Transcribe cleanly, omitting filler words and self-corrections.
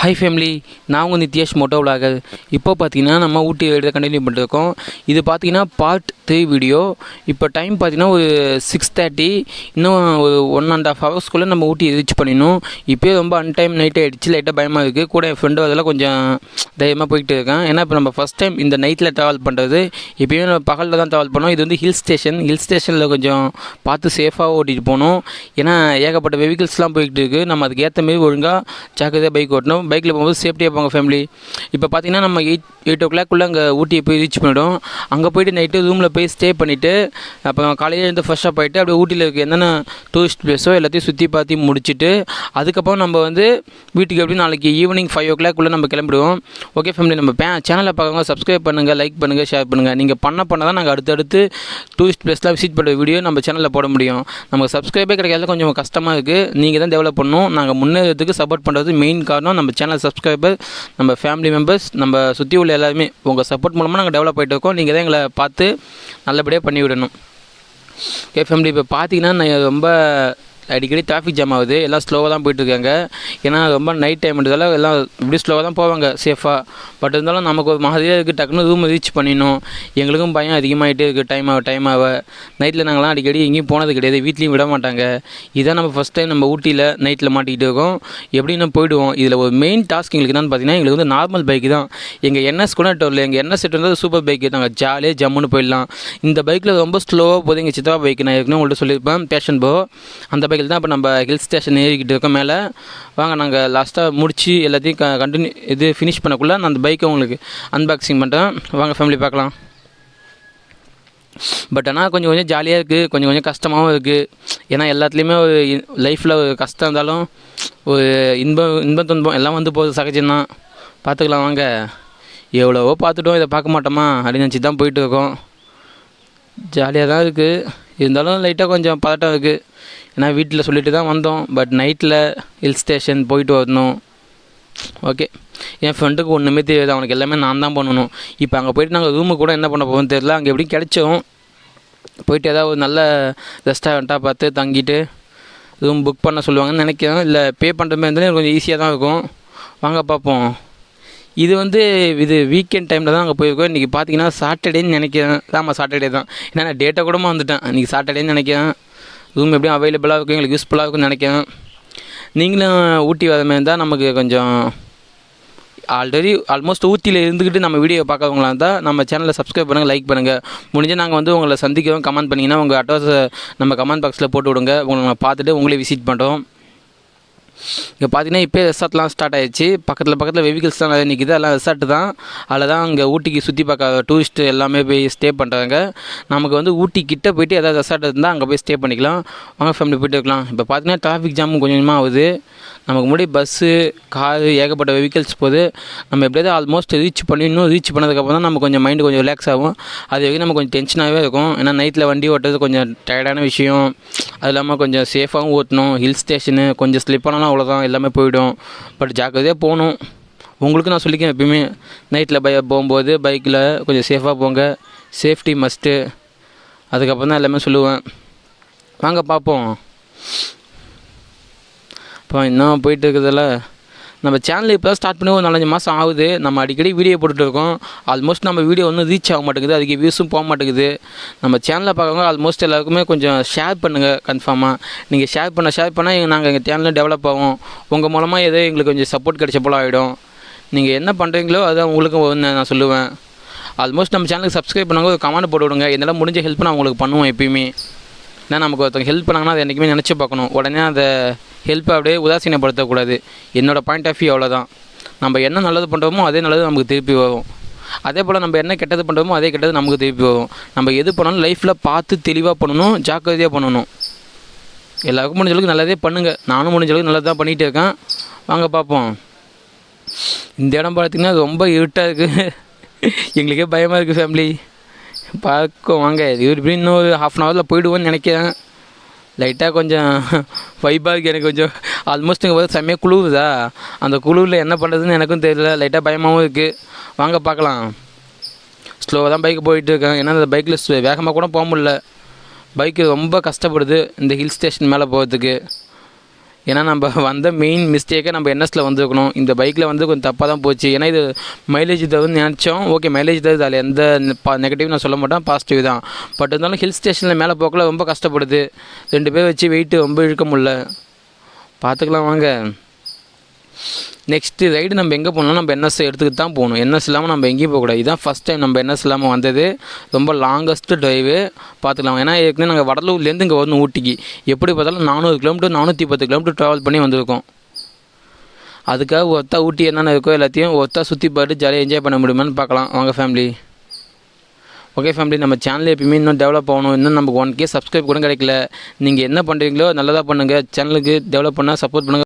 Hi family, நான் உங்கள் நித்யேஷ் Moto vlogger. இப்போ பார்த்தீங்கன்னா நம்ம ஊட்டி எடுத்து கண்டினியூ பண்ணிருக்கோம். இது பார்த்தீங்கன்னா பார்ட் 3 வீடியோ. இப்போ டைம் பார்த்தீங்கன்னா ஒரு 6:30. இன்னும் ஒரு 1.5 ஹவர்ஸ்க்குள்ளே நம்ம ஊட்டி ரீச் பண்ணிடணும். இப்போயே ரொம்ப அன்டைம் நைட் ஆகிடுச்சு. லைட்டாக பயமாக இருக்குது. கூட என் ஃப்ரெண்டு அதெல்லாம் கொஞ்சம் தைரியமாக போயிட்டு இருக்கேன். ஏன்னா இப்போ நம்ம ஃபஸ்ட் டைம் இந்த நைட்டில் ட்ராவல் பண்ணுறது. இப்போயே நம்ம பகலில் தான் ட்ராவல் பண்ணோம். இது வந்து ஹில் ஸ்டேஷனில் கொஞ்சம் பார்த்து சேஃபாக ஓட்டிகிட்டு போகணும். ஏன்னா ஏகப்பட்ட வெஹிக்கிள்ஸ்லாம் போய்கிட்டு இருக்குது. நம்ம அதுக்கு ஏற்ற மாரி ஒழுங்காக ஜாக்கிரதையாக பைக் ஓட்டணும். பைக்கில் போகும்போது சேஃப்டியாக போங்க ஃபேமிலி. இப்போ பார்த்தீங்கன்னா நம்ம 8 o'clock அங்கே ஊட்டியை போய் ரீச் பண்ணிவிடும். அங்கே போய்ட்டு நைட்டு ரூமில் போய் ஸ்டே பண்ணிவிட்டு அப்புறம் காலையில் இருந்து ஃப்ரெஷ்ஷாக போயிட்டு அப்படியே ஊட்டியில் இருக்க என்னென்ன டூரிஸ்ட் பிளேஸோ எல்லாத்தையும் சுற்றி பார்த்து முடிச்சுட்டு அதுக்கப்புறம் நம்ம வந்து வீட்டுக்கு எப்படி நாளைக்கு ஈவினிங் 5 o'clock நம்ம கிளம்பிடுவோம். ஓகே ஃபேமிலி, நம்ம சேனலை பார்க்குறவங்க சப்ஸ்கிரைப் பண்ணுங்கள், லைக் பண்ணுங்கள், ஷேர் பண்ணுங்கள். நீங்கள் பண்ண தான் நாங்கள் அடுத்தடுத்து டூரிஸ்ட் பிளேஸ்லாம் விசிட் பண்ணுற வீடியோ நம்ம சேனலில் போட முடியும். நமக்கு சப்ஸ்கிரைபே கிடைக்காத கொஞ்சம் கஷ்டமாக இருக்குது. நீங்கள் தான் டெவலப் பண்ணணும். நாங்கள் முன்னேறதுக்கு சப்போர்ட் பண்ணுறது மெயின் காரணம் நம்ம சேனல் சப்ஸ்கிரைபர், நம்ம ஃபேமிலி மெம்பர்ஸ், நம்ம சுற்றி உள்ள எல்லாருமே உங்கள் சப்போர்ட் மூலமாக நாங்கள் டெவலப் ஆகிட்டு இருக்கோம். நீங்கள் தான் எங்களை பார்த்து நல்லபடியாக பண்ணிவிடணும். ஓகே ஃபேமிலி, இப்போ பார்த்தீங்கன்னா நான் ரொம்ப அடிக்கடி டிராஃபிக் ஜாம் ஆகுது. எல்லாம் ஸ்லோவாக தான் போயிட்டுருக்காங்க. ஏன்னா ரொம்ப நைட் டைம்ன்றதால எல்லாம் இப்படி ஸ்லோவாக தான் போவாங்க சேஃபாக. பட் இருந்தாலும் நமக்கு ஒரு மாதிரியாக இருக்குது. டக்குன்னு ரூம் ரீச் பண்ணிடணும். எங்களுக்கும் பயம் அதிகமாகிட்டே இருக்குது. டைம் ஆக நைட்டில் நாங்களாம் அடிக்கடி எங்கேயும் போனது கிடையாது. வீட்லேயும் விட மாட்டாங்க. இதான் நம்ம ஃபஸ்ட் டைம் நம்ம ஊட்டியில் நைட்டில் மாட்டிக்கிட்டு இருக்கோம். எப்படி நம்ம போயிடுவோம். இதில் ஒரு மெயின் டாஸ்க் எங்களுக்கு என்னென்னு பார்த்தீங்கன்னா, எங்களுக்கு வந்து நார்மல் பைக் தான். எங்கள் என்எஸ் கூட வரல. எங்கள் என்எஸ் செட் வந்து சூப்பர் பைக்கு. நாங்கள் ஜாலியாக ஜம்முன்னு போயிடலாம். இந்த பைக்கில் ரொம்ப ஸ்லோவாக போகுது. எங்கள் சித்தா பைக் நான் ஏற்கனவே உங்கள்கிட்ட சொல்லியிருப்பேன், பேஷன் ப்ரோ. அந்த பைக்கில் தான் இப்போ நம்ம ஹில் ஸ்டேஷன் ஏறிக்கிட்டு இருக்கோம் மேலே. வாங்க நாங்கள் லாஸ்ட்டாக முடித்து எல்லாத்தையும் ஃபினிஷ் பண்ணக்குள்ளே நான் அந்த பைக்கை உங்களுக்கு அன்பாக்சிங் பண்ணுறேன். வாங்க ஃபேமிலி பார்க்கலாம். பட் ஆனால் கொஞ்சம் ஜாலியாக இருக்குது, கொஞ்சம் கஷ்டமாகவும் இருக்குது. ஏன்னா எல்லாத்துலேயுமே ஒரு லைஃப்பில் ஒரு கஷ்டம் இருந்தாலும் ஒரு இன்பம் துன்பம் எல்லாம் வந்து போகுது, சகஜம்தான். பார்த்துக்கலாம் வாங்க. எவ்வளவோ பார்த்துட்டோம், இதை பார்க்க மாட்டோமா அப்படின்னு நினச்சி தான் போயிட்டுருக்கோம். ஜாலியாக தான் இருக்குது. இருந்தாலும் லைட்டாக கொஞ்சம் பதட்டம் இருக்குது. ஏன்னா வீட்டில் சொல்லிட்டு தான் வந்தோம். பட் நைட்டில் ஹில் ஸ்டேஷன் போயிட்டு வரணும். ஓகே, என் ஃப்ரெண்டுக்கு ஒன்றுமே தெரியாது. அவனுக்கு எல்லாமே நான் தான் பண்ணணும். இப்போ அங்கே போய்ட்டு நாங்கள் ரூமு கூட என்ன பண்ண போவோம்னு தெரியல. அங்கே எப்படி கிடைச்சோம் போயிட்டு ஏதாவது ஒரு நல்ல ரெஸ்டாரண்ட்டாக பார்த்து தங்கிட்டு ரூம் புக் பண்ண சொல்லுவாங்கன்னு நினைக்கிறேன். இல்லை பே பண்ணுற மாதிரி இருந்தாலும் கொஞ்சம் ஈஸியாக தான் இருக்கும். வாங்க பார்ப்போம். இது வீக்கெண்ட் டைமில் தான் அங்கே போயிருக்கோம். இன்றைக்கி பார்த்தீங்கன்னா சாட்டர்டேன்னு நினைக்கிறேன். ஆமாம், சாட்டர்டே தான். ஏன்னா நான் டேட்டை கூடமா வந்துட்டேன். இன்றைக்கி சாட்டர்டேன்னு நினைக்கிறேன். ரூம் எப்படியும் அவைலபிளாக இருக்கும், எங்களுக்கு யூஸ்ஃபுல்லாக இருக்கும்னு நினைக்கிறேன். நீங்களும் ஊட்டி வர மாதிரி இருந்தால் நமக்கு கொஞ்சம் ஆல்மோஸ்ட் ஊட்டியில் இருந்துக்கிட்டு நம்ம வீடியோ பார்க்கறவங்களா இருந்தால் நம்ம சேனலில் சப்ஸ்கிரைப் பண்ணுங்கள், லைக் பண்ணுங்கள். முடிஞ்சு நாங்கள் வந்து உங்களை சந்திக்கிறோம். கமெண்ட் பண்ணிங்கன்னா உங்கள் அட்ரஸை நம்ம கமெண்ட் பாக்ஸில் போட்டு விடுங்க. உங்களை பார்த்துட்டு உங்களே விசிட் பண்ணுறோம். இங்கே பார்த்தீங்கன்னா இப்போ ரெசார்ட்லாம் ஸ்டார்ட் ஆகிடுச்சு. பக்கத்தில் வெஹிக்கிள்ஸ்லாம் நிறைய நிற்கிது. அதெல்லாம் ரெசார்ட்டு தான். அதில் தான் அங்கே ஊட்டிக்கு சுற்றி பார்க்க டூரிஸ்ட்டு எல்லாமே போய் ஸ்டே பண்ணுறாங்க. நமக்கு வந்து ஊட்டி கிட்டே போய்ட்டு ஏதாவது ரெசார்ட் இருந்தால் அங்கே போய் ஸ்டே பண்ணிக்கலாம். வாங்க ஃபேமிலி போய்ட்டு இருக்கலாம். இப்போ பார்த்தீங்கன்னா டிராஃபிக் ஜாமும் கொஞ்சமாக ஆகுது. நமக்கு முன்னாடி பஸ்ஸு, காரு, ஏகப்பட்ட வெஹிக்கிள்ஸ் போகுது. நம்ம எப்படியாவது ஆல்மோஸ்ட் ரீச் பண்ணதுக்கப்புறம் தான் நம்ம கொஞ்சம் மைண்டு கொஞ்சம் ரிலாக்ஸ் ஆகும். அது வரைக்கும் நம்ம கொஞ்சம் டென்ஷனாகவே இருக்கும். ஏன்னா நைட்டில் வண்டி ஓட்டுறது கொஞ்சம் டயர்டான விஷயம். அது இல்லாமல் கொஞ்சம் சேஃபாகவும் ஓட்டணும். ஹில் ஸ்டேஷனு கொஞ்சம் ஸ்லிப் பண்ணலாம், அவ்வளோதான், எல்லாமே போயிடும். பட் ஜாக்கிரதையாக போகணும். உங்களுக்கு நான் சொல்லிக்கிறேன், எப்பயுமே நைட்டில் போகும்போது பைக்கில் கொஞ்சம் சேஃபாக போங்க. Safety must. அதுக்கப்புறம் தான் எல்லாமே சொல்லுவேன். வாங்க பார்ப்போம். இப்போ இன்னும் போயிட்டு இருக்கிறதில்ல. நம்ம சேனல் இப்போ தான் ஸ்டார்ட் பண்ணி ஒரு 4-5 மாதம் ஆகுது. நம்ம அடிக்கடி வீடியோ போட்டுட்டு இருக்கோம். ஆல்மோஸ்ட் நம்ம வீடியோ ஒன்றும் ரீச் ஆக மாட்டேங்குது. அதுக்கு வியூஸும் போக மாட்டேங்குது. நம்ம சேனலில் பார்க்குறவங்க ஆல்மோஸ்ட் எல்லாருக்குமே கொஞ்சம் ஷேர் பண்ணுங்கள். கன்ஃபார்மாக நீங்கள் ஷேர் பண்ணால் நாங்கள் எங்கள் சேனலில் டெவலப் ஆகும். உங்கள் மூலமாக ஏதோ எங்களுக்கு கொஞ்சம் சப்போர்ட் கிடைச்ச போல ஆகிடும். நீங்கள் என்ன பண்ணுறீங்களோ அதுதான் உங்களுக்கும் நான் சொல்லுவேன். ஆல்மோஸ்ட் நம்ம சேனலுக்கு சப்ஸ்கிரைப் பண்ணாங்க, ஒரு கமெண்ட் போட்டு விடுங்க. என்னால் முடிஞ்ச ஹெல்ப் நான் உங்களுக்கு பண்ணுவோம் எப்பயுமே. ஏன்னா நமக்கு ஒருத்தவங்க ஹெல்ப் பண்ணாங்கன்னா அதை என்றைக்குமே நினச்சி பார்க்கணும். உடனே அந்த ஹெல்ப்பை அப்படியே உதாசீனப்படுத்தக்கூடாது. என்னோடய பாயிண்ட் ஆஃப் வியூ அவ்வளோதான். நம்ம என்ன நல்லது பண்ணுறோமோ அதே நல்லது நமக்கு திருப்பி வரும். அதே போல் நம்ம என்ன கெட்டது பண்ணுறோமோ அதே கெட்டது நமக்கு திருப்பி வரும். நம்ம எது பண்ணாலும் லைஃப்பில் பார்த்து தெளிவாக பண்ணணும், ஜாக்கிரதையாக பண்ணணும். எல்லாருக்கும் முடிஞ்ச அளவுக்கு நல்லதே பண்ணுங்கள். நானும் முடிஞ்ச அளவுக்கு நல்லது தான் பண்ணிகிட்டு இருக்கேன். வாங்க பார்ப்போம். இந்த இடம் பார்த்திங்கன்னா ரொம்ப இருட்டாக இருக்குது. எங்களுக்கே பயமாக இருக்குது ஃபேமிலி. பார்க்க வாங்க. இப்படி இன்னும் ஒரு 1/2 hour போயிடுவோன்னு நினைக்கிறேன். லைட்டாக கொஞ்சம் வைப்பாக இருக்குது எனக்கு. கொஞ்சம் ஆல்மோஸ்ட் இங்கே பார்த்து செம்மையாக குழுவுதா. அந்த குழுவில் என்ன பண்ணுறதுன்னு எனக்கும் தெரியல. லைட்டாக பயமாகவும் இருக்குது. வாங்க பார்க்கலாம். ஸ்லோவாக தான் பைக்கு போயிட்டுருக்கேன். ஏன்னா அந்த பைக்கில் வேகமாக கூட போக முடியல. பைக்கு ரொம்ப கஷ்டப்படுது இந்த ஹில் ஸ்டேஷன் மேலே போகிறதுக்கு. ஏன்னா நம்ம வந்த மெயின் மிஸ்டேக்கை நம்ம என்எஸில் வந்துருக்கணும். இந்த பைக்கில் வந்து கொஞ்சம் தப்பாக தான் போச்சு. ஏன்னா இது மைலேஜ் தருதுன்னு நினச்சோம். ஓகே, மைலேஜ் தருது, அதில் எந்த நெகட்டிவ் நான் சொல்ல மாட்டேன், பாசிட்டிவ் தான். பட் இருந்தாலும் ஹில் ஸ்டேஷனில் மேலே போக்கில் ரொம்ப கஷ்டப்படுது. 2 பேர் வச்சு வெயிட்டு ரொம்ப இழுக்க முடியல. பார்த்துக்கலாம் வாங்க. நெக்ஸ்ட்டு ரைடு நம்ம எங்கே போகணும்னா நம்ம என்எஸ் எடுத்துக்கிட்டு தான் போகணும். என்எஸ் இல்லாமல் நம்ம எங்கேயும் போகக்கூடாது. இதுதான் ஃபஸ்ட் டைம் நம்ம என்எஸ் இல்லாமல் வந்தது. ரொம்ப லாங்கஸ்ட்டு ட்ரைவு பார்த்துக்கலாம். ஏன்னா ஏற்கனவே நாங்கள் வடலூர்லேருந்து இங்கே வரணும் ஊட்டிக்கு. எப்படி பார்த்தாலும் 400 கிலோமீட்டர் 410 கிலோமீட்டர் ட்ராவல் பண்ணி வந்திருக்கோம். அதுக்காக ஒருத்தா ஊட்டி என்னென்ன இருக்கோ எல்லாத்தையும் ஒருத்தா சுற்றி பார்த்து ஜாலியாக என்ஜாய் பண்ண முடியுமான்னு பார்க்கலாம் வாங்க ஃபேமிலி. ஓகே ஃபேமிலி, நம்ம சேனல் எப்பயுமே இன்னும் டெவலப் ஆகணும். இன்னும் நமக்கு 1K சப்ஸ்கிரைப் கூட கிடைக்கல. நீங்கள் என்ன பண்ணுறீங்களோ நல்லதாக பண்ணுங்கள். சேனலுக்கு டெவலப் பண்ணால் சப்போர்ட் பண்ணுங்கள்.